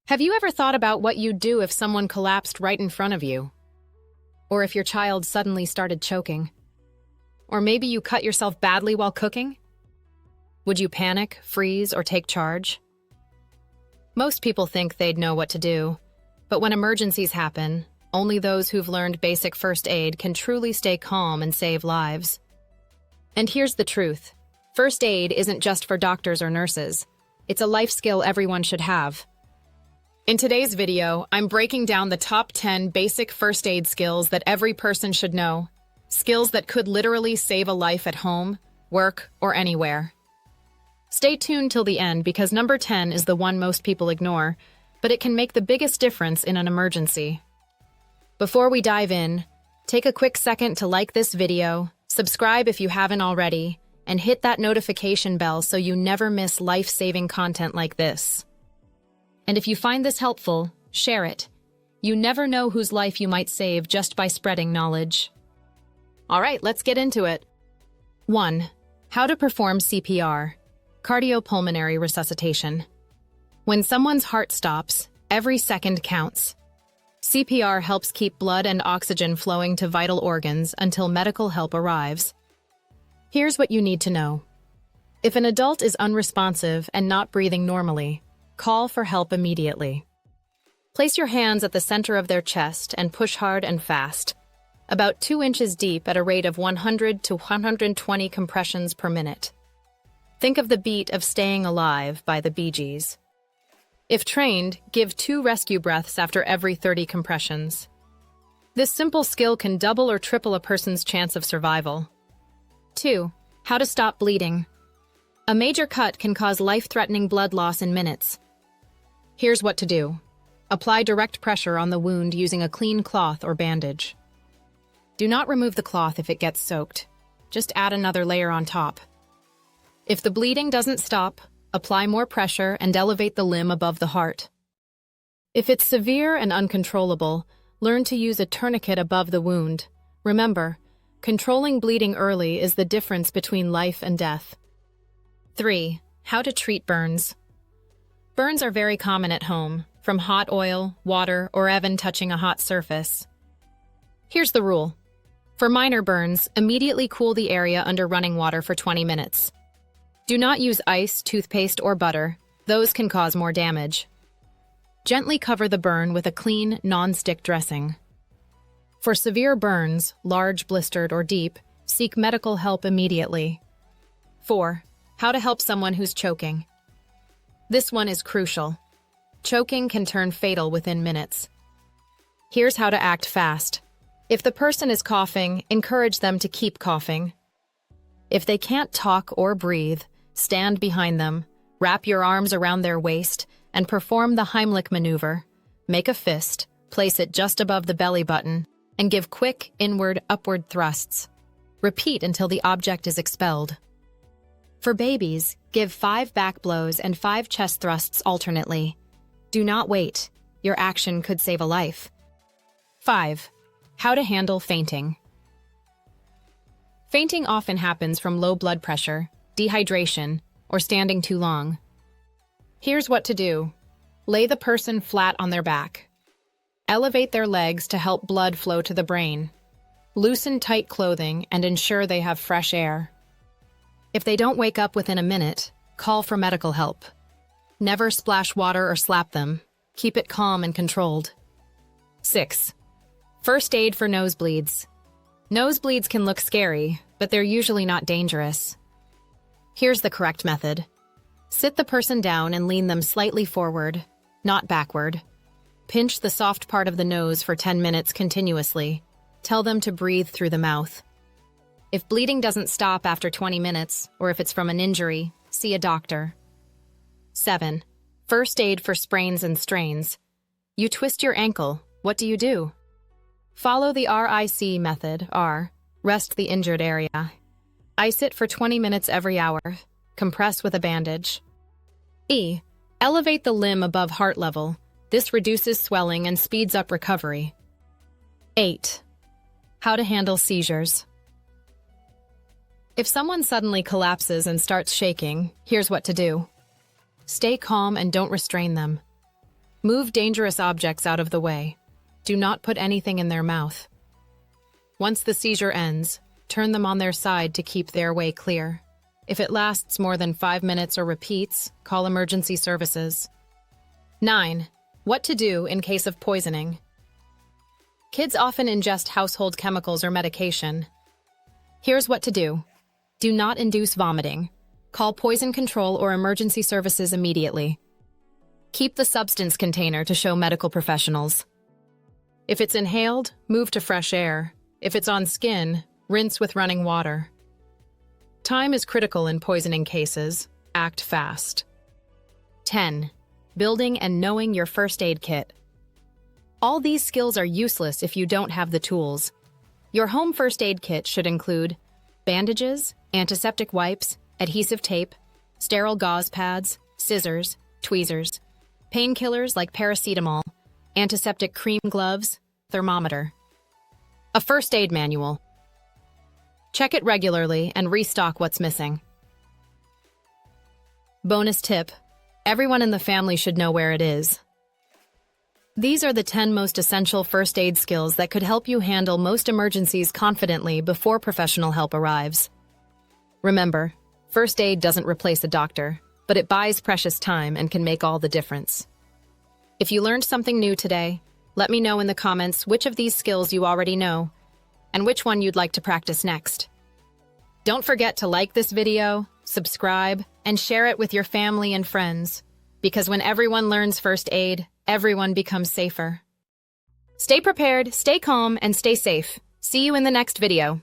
Have you ever thought about what you'd do if someone collapsed right in front of you? Or if your child suddenly started choking? Or maybe you cut yourself badly while cooking? Would you panic, freeze, or take charge? Most people think they'd know what to do, but when emergencies happen, only those who've learned basic first aid can truly stay calm and save lives. And here's the truth. First aid isn't just for doctors or nurses. It's a life skill everyone should have. In today's video, I'm breaking down the top 10 basic first aid skills that every person should know. Skills that could literally save a life at home, work, or anywhere. Stay tuned till the end because number 10 is the one most people ignore, but it can make the biggest difference in an emergency. Before we dive in, take a quick second to like this video, subscribe if you haven't already, and hit that notification bell so you never miss life-saving content like this. And if you find this helpful, share it. You never know whose life you might save just by spreading knowledge. All right, let's get into it. 1. How to perform CPR, cardiopulmonary resuscitation. When someone's heart stops, every second counts. CPR helps keep blood and oxygen flowing to vital organs until medical help arrives. Here's what you need to know. If an adult is unresponsive and not breathing normally, call for help immediately. Place your hands at the center of their chest and push hard and fast, about 2 inches deep at a rate of 100 to 120 compressions per minute. Think of the beat of Staying Alive by the Bee Gees. If trained, give 2 rescue breaths after every 30 compressions. This simple skill can double or triple a person's chance of survival. 2. How to stop bleeding. A major cut can cause life-threatening blood loss in minutes. Here's what to do. Apply direct pressure on the wound using a clean cloth or bandage. Do not remove the cloth if it gets soaked. Just add another layer on top. If the bleeding doesn't stop, apply more pressure and elevate the limb above the heart. If it's severe and uncontrollable, learn to use a tourniquet above the wound. Remember, controlling bleeding early is the difference between life and death. 3. How to treat burns. Burns are very common at home, from hot oil, water, or even touching a hot surface. Here's the rule. For minor burns, immediately cool the area under running water for 20 minutes. Do not use ice, toothpaste, or butter. Those can cause more damage. Gently cover the burn with a clean, non-stick dressing. For severe burns, large, blistered, or deep, seek medical help immediately. 4. How to help someone who's choking. This one is crucial. Choking can turn fatal within minutes. Here's how to act fast. If the person is coughing, encourage them to keep coughing. If they can't talk or breathe, stand behind them, wrap your arms around their waist, and perform the Heimlich maneuver. Make a fist, place it just above the belly button, and give quick, inward-upward thrusts. Repeat until the object is expelled. For babies, give 5 back blows and 5 chest thrusts alternately. Do not wait. Your action could save a life. 5. How to handle fainting. Fainting often happens from low blood pressure, dehydration, or standing too long. Here's what to do. Lay the person flat on their back. Elevate their legs to help blood flow to the brain. Loosen tight clothing and ensure they have fresh air. If they don't wake up within a minute, call for medical help. Never splash water or slap them. Keep it calm and controlled. 6. First aid for nosebleeds. Nosebleeds can look scary, but they're usually not dangerous. Here's the correct method. Sit the person down and lean them slightly forward, not backward. Pinch the soft part of the nose for 10 minutes continuously. Tell them to breathe through the mouth. If bleeding doesn't stop after 20 minutes, or if it's from an injury, see a doctor. 7. First aid for sprains and strains. You twist your ankle. What do you do? Follow the RIC method, R. Rest the injured area. Ice it for 20 minutes every hour. Compress with a bandage. E. Elevate the limb above heart level. This reduces swelling and speeds up recovery. 8. How to handle seizures. If someone suddenly collapses and starts shaking, here's what to do. Stay calm and don't restrain them. Move dangerous objects out of the way. Do not put anything in their mouth. Once the seizure ends, turn them on their side to keep their way clear. If it lasts more than 5 minutes or repeats, call emergency services. 9. What to do in case of poisoning. Kids often ingest household chemicals or medication. Here's what to do. Do not induce vomiting. Call poison control or emergency services immediately. Keep the substance container to show medical professionals. If it's inhaled, move to fresh air. If it's on skin, rinse with running water. Time is critical in poisoning cases. Act fast. 10. Building and knowing your first aid kit. All these skills are useless if you don't have the tools. Your home first aid kit should include bandages, antiseptic wipes, adhesive tape, sterile gauze pads, scissors, tweezers, painkillers like paracetamol, antiseptic cream gloves, thermometer. A first aid manual. Check it regularly and restock what's missing. Bonus tip: everyone in the family should know where it is. These are the 10 most essential first aid skills that could help you handle most emergencies confidently before professional help arrives. Remember, first aid doesn't replace a doctor, but it buys precious time and can make all the difference. If you learned something new today, let me know in the comments which of these skills you already know and which one you'd like to practice next. Don't forget to like this video, subscribe, and share it with your family and friends, because when everyone learns first aid, everyone becomes safer. Stay prepared, stay calm, and stay safe. See you in the next video.